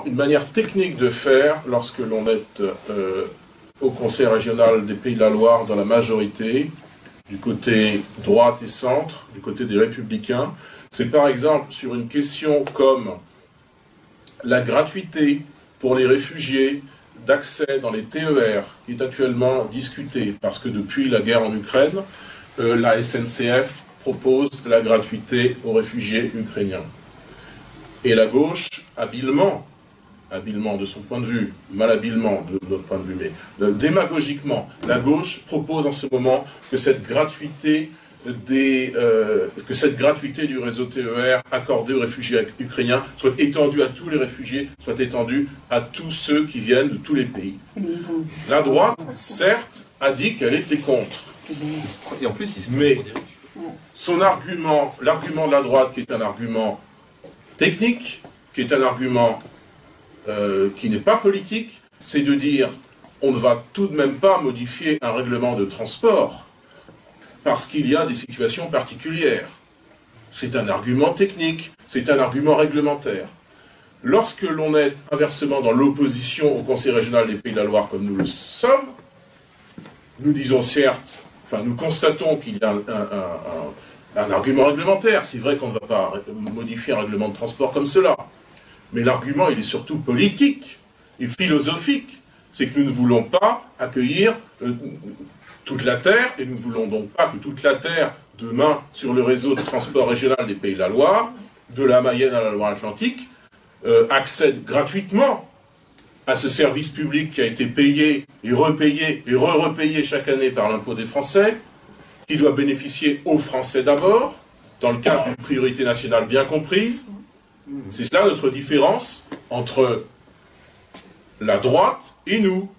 Une manière technique de faire lorsque l'on est au Conseil régional des Pays de la Loire dans la majorité, du côté droite et centre, du côté des Républicains, c'est par exemple sur une question comme la gratuité pour les réfugiés d'accès dans les TER, qui est actuellement discutée, parce que depuis la guerre en Ukraine, la SNCF propose la gratuité aux réfugiés ukrainiens. Et la gauche, habilement de son point de vue, malhabilement de notre point de vue, mais démagogiquement, la gauche propose en ce moment que cette gratuité du réseau TER accordé aux réfugiés ukrainiens soit étendue à tous les réfugiés, soit étendue à tous ceux qui viennent de tous les pays. La droite, certes, a dit qu'elle était contre. Et en plus, mais son argument, l'argument de la droite, qui est un argument technique, qui est un argument qui n'est pas politique, c'est de dire on ne va tout de même pas modifier un règlement de transport parce qu'il y a des situations particulières. C'est un argument technique, c'est un argument réglementaire. Lorsque l'on est inversement dans l'opposition au Conseil régional des Pays de la Loire comme nous le sommes, nous disons certes, enfin nous constatons qu'il y a un argument réglementaire. C'est vrai qu'on ne va pas modifier un règlement de transport comme cela. Mais l'argument, il est surtout politique et philosophique. C'est que nous ne voulons pas accueillir toute la Terre, et nous ne voulons donc pas que toute la Terre, demain, sur le réseau de transport régional des Pays de la Loire, de la Mayenne à la Loire-Atlantique, accède gratuitement à ce service public qui a été payé et repayé et re-repayé chaque année par l'impôt des Français, qui doit bénéficier aux Français d'abord, dans le cadre d'une priorité nationale bien comprise. C'est cela notre différence entre la droite et nous.